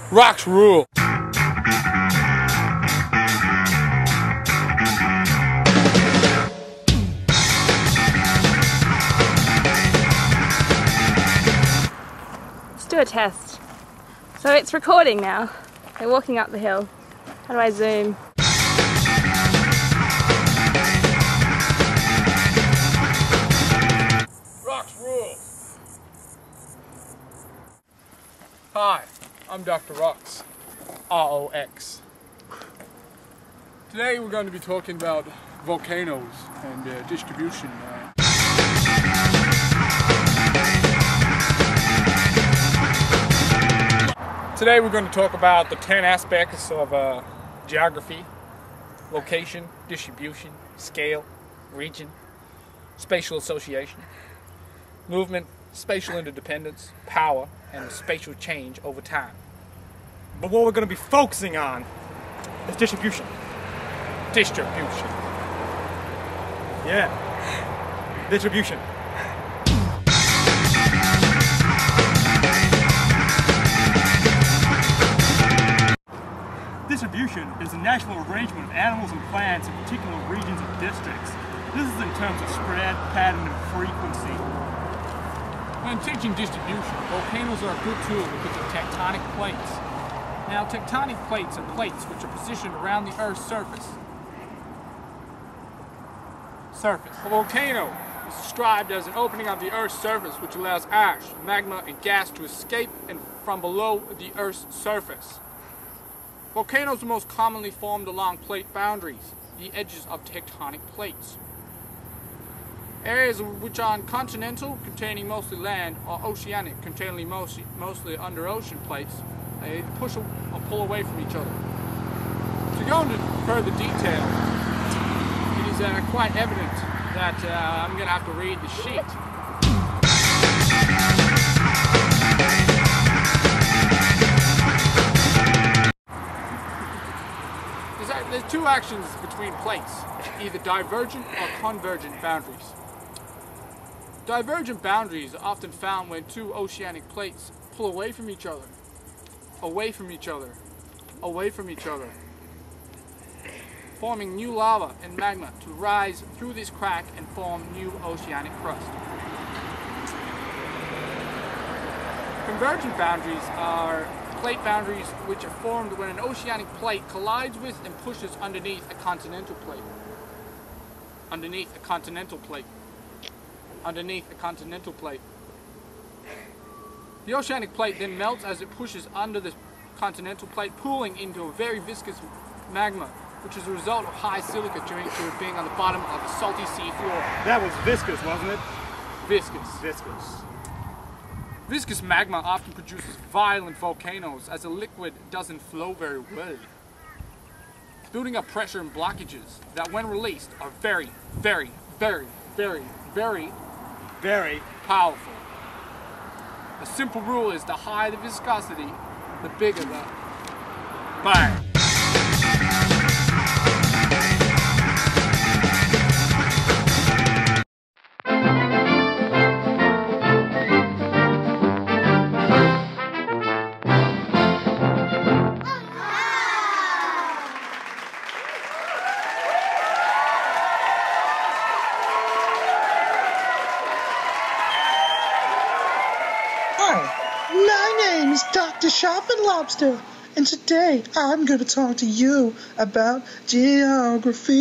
Rocks rule. Let's do a test. So it's recording now. They're walking up the hill. How do I zoom? Rocks rule. Hi, I'm Dr. Rocks. R-O-X. Today we're going to be talking about volcanoes and distribution. Today we're going to talk about the 10 aspects of geography, location, distribution, scale, region, spatial association, movement, spatial interdependence, power, and spatial change over time. But what we're going to be focusing on is distribution. Distribution. Yeah. Distribution. Distribution is the national arrangement of animals and plants in particular regions and districts. This is in terms of spread, pattern, and frequency. When teaching distribution, volcanoes are a good tool because of tectonic plates. Now, tectonic plates are plates which are positioned around the Earth's surface. A volcano is described as an opening of the Earth's surface which allows ash, magma, and gas to escape from below the Earth's surface. Volcanoes are most commonly formed along plate boundaries, the edges of tectonic plates. Areas which are continental, containing mostly land, or oceanic, containing mostly under ocean plates, they push or pull away from each other. To go into further detail, it is quite evident that I'm going to have to read the sheet. There's two actions between plates, either divergent or convergent boundaries. Divergent boundaries are often found when two oceanic plates pull away from each other, away from each other, away from each other, forming new lava and magma to rise through this crack and form new oceanic crust. Convergent boundaries are plate boundaries which are formed when an oceanic plate collides with and pushes underneath a continental plate. Underneath a continental plate. Underneath a continental plate. The oceanic plate then melts as it pushes under the continental plate, pooling into a very viscous magma, which is a result of high silica due to it being on the bottom of a salty sea floor. That was viscous, wasn't it? Viscous. Viscous. Viscous magma often produces violent volcanoes as the liquid doesn't flow very well, building up pressure and blockages that when released are very, very, very, very, very, Very powerful. A simple rule is the higher the viscosity, the bigger the bang. My name is Dr. Shopping Lobster, and today I'm going to talk to you about geography.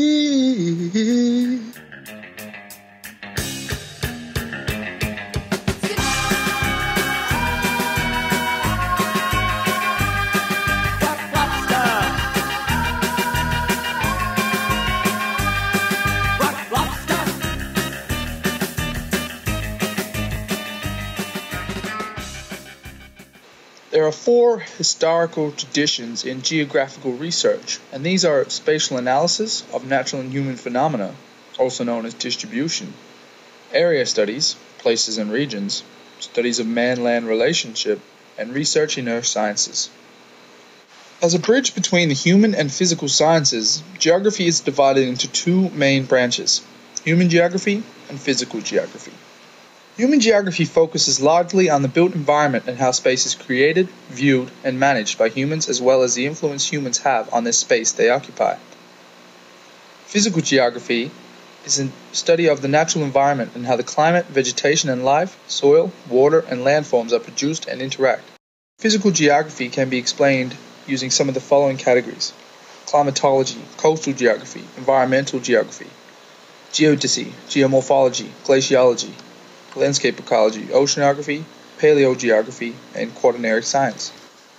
There are four historical traditions in geographical research, and these are spatial analysis of natural and human phenomena, also known as distribution, area studies, places and regions, studies of man-land relationship, and research in earth sciences. As a bridge between the human and physical sciences, geography is divided into two main branches, human geography and physical geography. Human geography focuses largely on the built environment and how space is created, viewed, and managed by humans, as well as the influence humans have on this space they occupy. Physical geography is a study of the natural environment and how the climate, vegetation and life, soil, water, and landforms are produced and interact. Physical geography can be explained using some of the following categories: climatology, coastal geography, environmental geography, geodesy, geomorphology, glaciology, landscape ecology, oceanography, paleogeography, and quaternary science.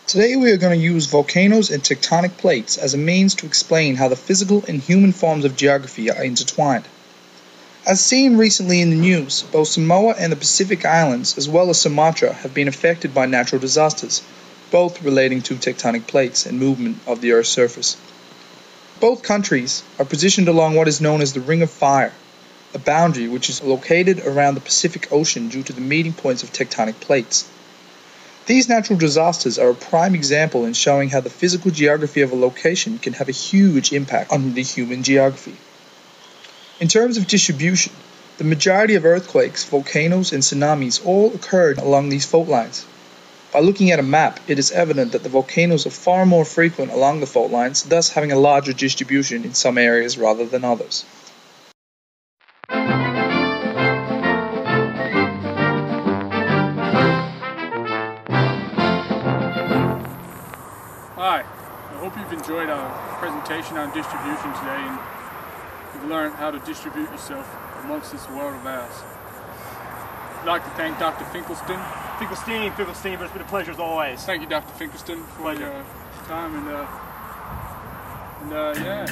Today we are going to use volcanoes and tectonic plates as a means to explain how the physical and human forms of geography are intertwined. As seen recently in the news, both Samoa and the Pacific Islands, as well as Sumatra, have been affected by natural disasters, both relating to tectonic plates and movement of the Earth's surface. Both countries are positioned along what is known as the Ring of Fire, a boundary which is located around the Pacific Ocean due to the meeting points of tectonic plates. These natural disasters are a prime example in showing how the physical geography of a location can have a huge impact on the human geography. In terms of distribution, the majority of earthquakes, volcanoes, and tsunamis all occurred along these fault lines. By looking at a map, it is evident that the volcanoes are far more frequent along the fault lines, thus having a larger distribution in some areas rather than others. Hi, I hope you've enjoyed our presentation on distribution today and you've learned how to distribute yourself amongst this world of ours. I'd like to thank Dr. Finkelstein. Finkelstein, but it's been a pleasure as always. Thank you, Dr. Finkelstein, for your time and yeah.